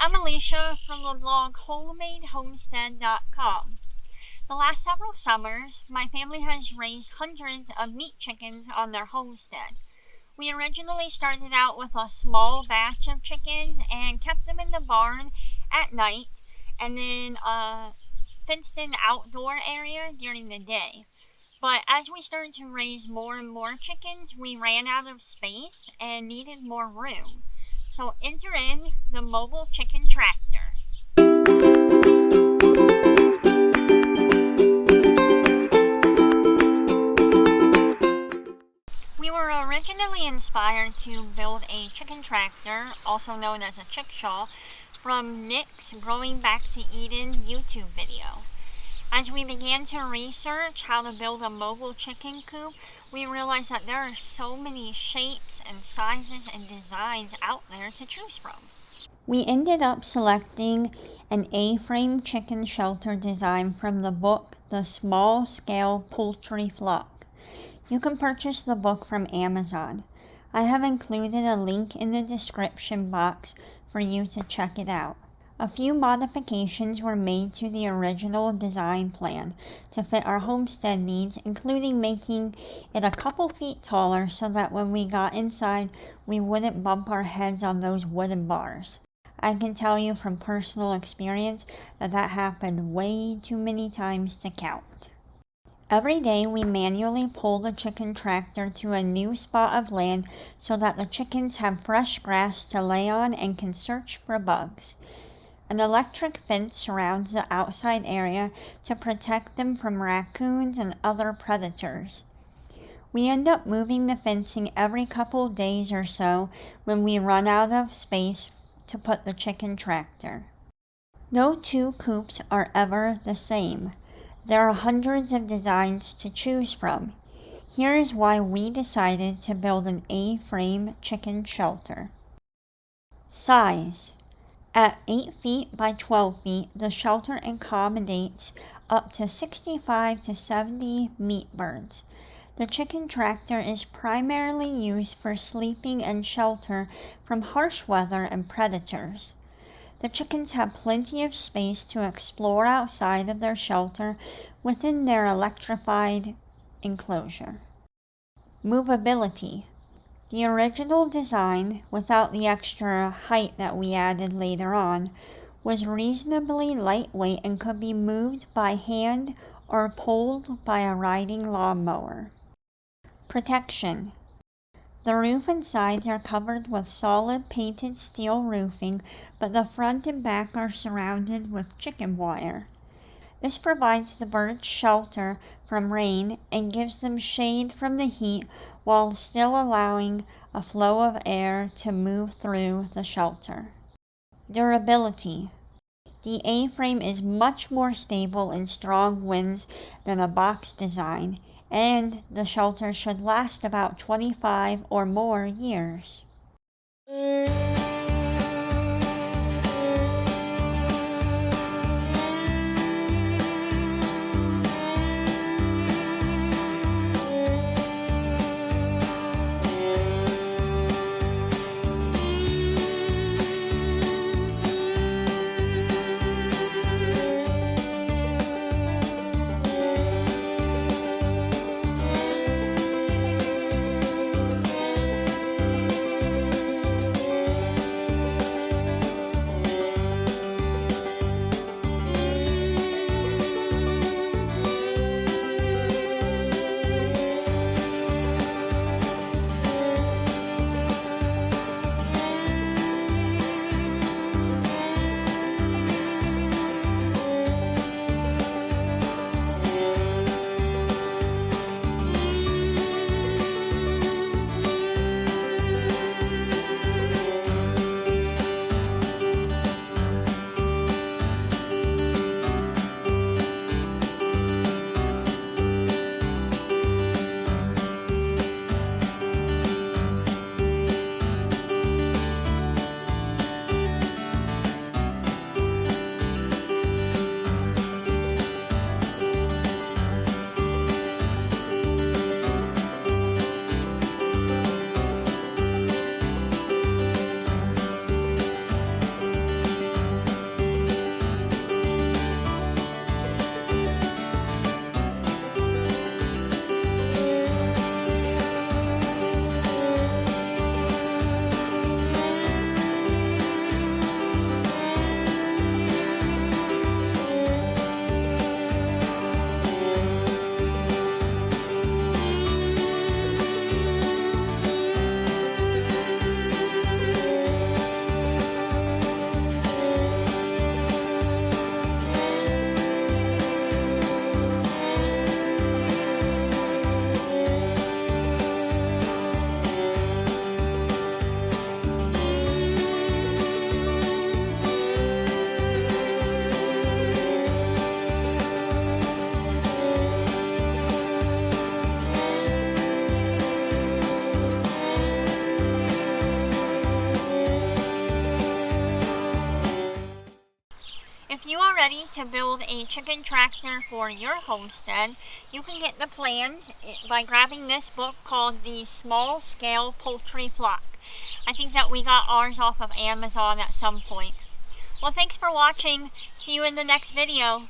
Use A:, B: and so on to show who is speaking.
A: I'm Alicia from the blog homemadehomestead.com. The last several summers, my family has raised hundreds of meat chickens on their homestead. We originally started out with a small batch of chickens and kept them in the barn at night and then a fenced-in outdoor area during the day. But as we started to raise more and more chickens, we ran out of space and needed more room. So enter in the mobile chicken tractor. We were originally inspired to build a chicken tractor, also known as a chickshaw, from Nick's Growing Back to Eden YouTube video. As we began to research how to build a mobile chicken coop, we realized that there are so many shapes and sizes and designs out there to choose from. We ended up selecting an A-frame chicken shelter design from the book The Small Scale Poultry Flock. You can purchase the book from Amazon. I have included a link in the description box for you to check it out. A few modifications were made to the original design plan to fit our homestead needs, including making it a couple feet taller so that when we got inside, we wouldn't bump our heads on those wooden bars. I can tell you from personal experience that happened way too many times to count. Every day we manually pull the chicken tractor to a new spot of land so that the chickens have fresh grass to lay on and can search for bugs. An electric fence surrounds the outside area to protect them from raccoons and other predators. We end up moving the fencing every couple days or so when we run out of space to put the chicken tractor. No two coops are ever the same. There are hundreds of designs to choose from. Here is why we decided to build an A-frame chicken shelter. Size. At 8 feet by 12 feet, the shelter accommodates up to 65 to 70 meat birds. The chicken tractor is primarily used for sleeping and shelter from harsh weather and predators. The chickens have plenty of space to explore outside of their shelter within their electrified enclosure. Movability. The original design, without the extra height that we added later on, was reasonably lightweight and could be moved by hand or pulled by a riding lawnmower. Protection. The roof and sides are covered with solid painted steel roofing, but the front and back are surrounded with chicken wire. This provides the birds shelter from rain and gives them shade from the heat while still allowing a flow of air to move through the shelter. Durability. The A-frame is much more stable in strong winds than a box design, and the shelter should last about 25 or more years. ready to build a chicken tractor for your homestead, you can get the plans by grabbing this book called The Small Scale Poultry Flock. I think that we got ours off of Amazon at some point. Well, thanks for watching. See you in the next video.